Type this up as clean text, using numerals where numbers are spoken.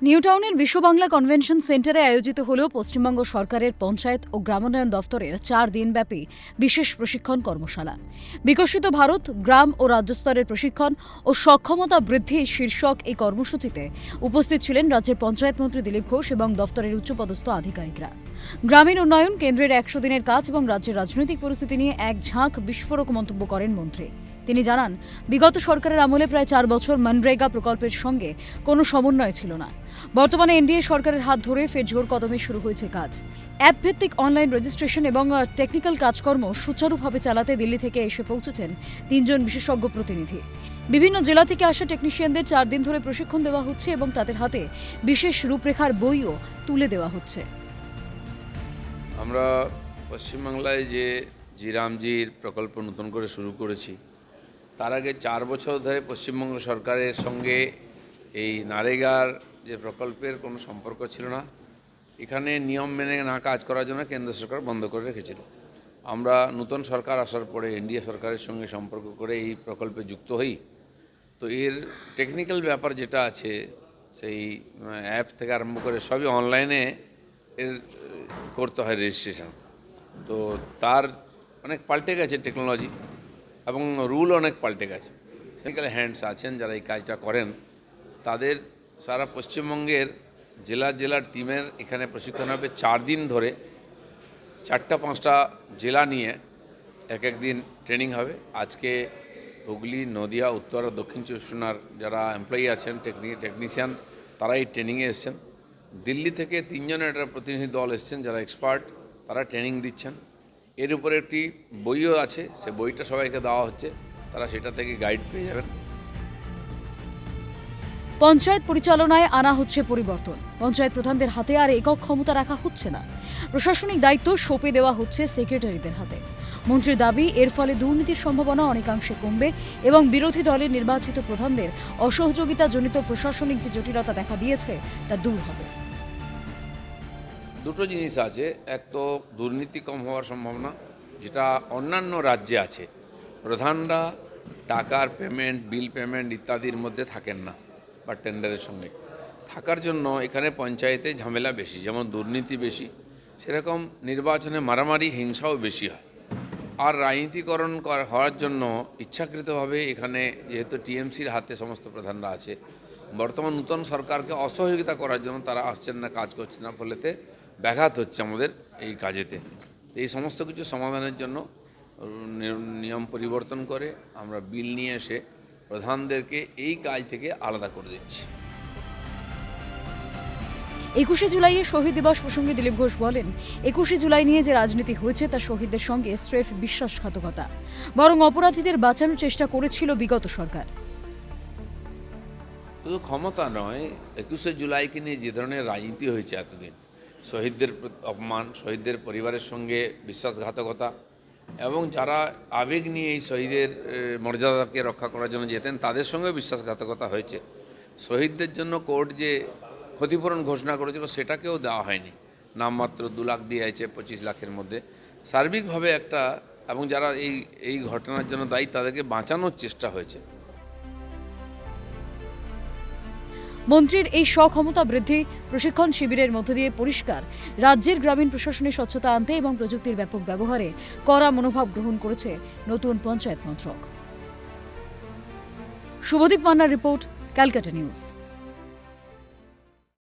New টাউনের বিশ্ব Bangla convention সেন্টারে আয়োজিত হল পশ্চিমবঙ্গ সরকারের পঞ্চায়েত ও গ্রামোন্নয়ন দফতরের 4 দিনব্যাপী বিশেষ প্রশিক্ষণ কর্মশালা। বিকশিত ভারত, গ্রাম ও রাজ্য স্তরের প্রশিক্ষণ ও সক্ষমতা বৃদ্ধি শীর্ষক এই কর্মসূচিতে উপস্থিত ছিলেন রাজ্যের পঞ্চায়েত মন্ত্রী দিলীপ ঘোষ এবং দফতরের উচ্চপদস্থ আধিকারিকরা। গ্রামীণ উন্নয়ন, কেন্দ্রের 100 দিনের কাজ এবং রাজ্যের রাজনৈতিক পরিস্থিতি নিয়ে এক ঝাঁক বিস্ফোরক মন্তব্য করেন মন্ত্রী। তিনি জানান, বিগত সরকারের আমলে প্রায় 4 বছর মনরেগা প্রকল্পের সঙ্গে কোনো সমন্বয় ছিল না। বর্তমানে এনডিএ সরকারের হাত ধরে ফের জোর কদমে শুরু হয়েছে কাজ। অ্যাপ ভিত্তিক অনলাইন রেজিস্ট্রেশন এবং টেকনিক্যাল কাজকর্ম সুচারুভাবে চালাতে দিল্লি থেকে এসে পৌঁছেছেন 3 জন বিশেষজ্ঞ প্রতিনিধি। বিভিন্ন জেলা থেকে আসা টেকনিশিয়ানদের 4 দিন ধরে প্রশিক্ষণ দেওয়া হচ্ছে এবং তাদের হাতে বিশেষ রূপরেখার বইও তুলে দেওয়া হচ্ছে। আমরা পশ্চিমবাংলায় যে জিরামজির প্রকল্প নতুন করে শুরু করেছি, তার আগে 4 বছর ধরে পশ্চিমবঙ্গ সরকারের সঙ্গে এই নারেগার যে প্রকল্পের কোনো সম্পর্ক ছিল না। এখানে নিয়ম মেনে না কাজ করার জন্য কেন্দ্র সরকার বন্ধ করে রেখেছিল। আমরা নতুন সরকার আসার পরে এনডিএ সরকারের সঙ্গে সম্পর্ক করে এই প্রকল্পে যুক্ত হই। তো এর টেকনিক্যাল ব্যাপার যেটা আছে, সেই অ্যাপ থেকে আরম্ভ করে সবই অনলাইনে এর করতে হয় রেজিস্ট্রেশন। তো তার অনেক পাল্টে গেছে টেকনোলজি এবং রুল অনেক পাল্টে গেছে। টেকনিক্যাল হ্যান্ডস আছেন যারা এই কাজটা করেন, তাদের সারা পশ্চিমবঙ্গের জেলার টিমের এখানে প্রশিক্ষণ হবে 4 দিন ধরে। 4টা-5টা জেলা নিয়ে এক দিন ট্রেনিং হবে। আজকে হুগলি, নদিয়া, উত্তর ও দক্ষিণ চব্বিশ পরগনার যারা এমপ্লয়ি আছেন, টেকনিশিয়ান, তারা এই ট্রেনিংয়ে এসছেন। দিল্লি থেকে 3 জনের একটা প্রতিনিধি দল এসছেন যারা এক্সপার্ট, তারা ট্রেনিং দিচ্ছেন। এর উপরে একটি বইও আছে, সে বইটা সবাইকে দেওয়া হচ্ছে, তারা সেটা থেকে গাইড পেয়ে যাবেন। পঞ্চায়েত পরিচালনায় আনা হচ্ছে পরিবর্তন। পঞ্চায়েত প্রধানদের হাতে আর একক ক্ষমতা রাখা হচ্ছে না। প্রশাসনিক দায়িত্ব সঁপে দেওয়া হচ্ছে সেক্রেটারিদের হাতে। মন্ত্রীর দাবি, এর ফলে দুর্নীতির সম্ভাবনা অনেকাংশে কমবে এবং বিরোধী দলের নির্বাচিত প্রধানদের অসহযোগিতাজনিত প্রশাসনিক যে জটিলতা দেখা দিয়েছে তা দূর হবে। দুটো জিনিস আছে। এক তো দুর্নীতি কম হওয়ার সম্ভাবনা, যেটা অন্যান্য রাজ্যে আছে। প্রধানরা টাকার পেমেন্ট, বিল পেমেন্ট ইত্যাদির মধ্যে থাকেন না বা টেন্ডারের সঙ্গে থাকার জন্য এখানে পঞ্চায়েতে ঝামেলা বেশি। যেমন দুর্নীতি বেশি, সেরকম নির্বাচনে মারামারি, হিংসাও বেশি হয়। আর রাজনীতিকরণ হওয়ার জন্য ইচ্ছাকৃতভাবে এখানে যেহেতু টিএমসির হাতে সমস্ত প্রধানরা আছে, বর্তমান নূতন সরকারকে অসহযোগিতা করার জন্য তারা আসছেন না, কাজ করছেন না, ফলেতে ব্যাঘাত হচ্ছে আমাদের এই কাজেতে। এই সমস্ত কিছু সমাধানের জন্য নিয়ম পরিবর্তন করে আমরা বিল নিয়ে এসে প্রধানদেরকে এই কাজ থেকে আলাদা করে দিচ্ছি। 21শে জুলাইয়ে শহীদ দিবস প্রসঙ্গে দিলীপ ঘোষ বলেন, 21শে জুলাই নিয়ে যে রাজনীতি হয়েছে তা শহীদদের সঙ্গে স্রেফ বিশ্বাসঘাতকতা, বরং অপরাধীদের বাঁচানোর চেষ্টা করেছিল বিগত সরকার। শুধু ক্ষমতা নয়, 21শে জুলাইকে নিয়ে যে ধরনের রাজনীতি হয়েছে এতদিন, শহীদদের অপমান, শহীদদের পরিবারের সঙ্গে বিশ্বাসঘাতকতা, এবং যারা আবেগ নিয়ে এই শহীদের মর্যাদাকে রক্ষা করার জন্য যেতেন তাদের সঙ্গে বিশ্বাসঘাতকতা হয়েছে। শহীদদের জন্য কোর্ট যে ক্ষতিপূরণ ঘোষণা করেছিল সেটাকেও দেওয়া হয়নি, নামমাত্র 2 লাখ দিয়েছে 25 লাখের মধ্যে। সার্বিকভাবে একটা, এবং যারা এই ঘটনার জন্য দায়ী তাদেরকে বাঁচানোর চেষ্টা হয়েছে। মন্ত্রীর এই স্বক্ষমতা বৃদ্ধি প্রশিক্ষণ শিবিরের মধ্য দিয়ে পরিষ্কার, রাজ্যের গ্রামীণ প্রশাসনে স্বচ্ছতা আনতে এবং প্রযুক্তির ব্যাপক ব্যবহারে কড়া মনোভাব গ্রহণ করেছে নতুন পঞ্চায়েত মন্ত্রক। শুভদীপ মান্নার রিপোর্ট, ক্যালকাটা নিউজ।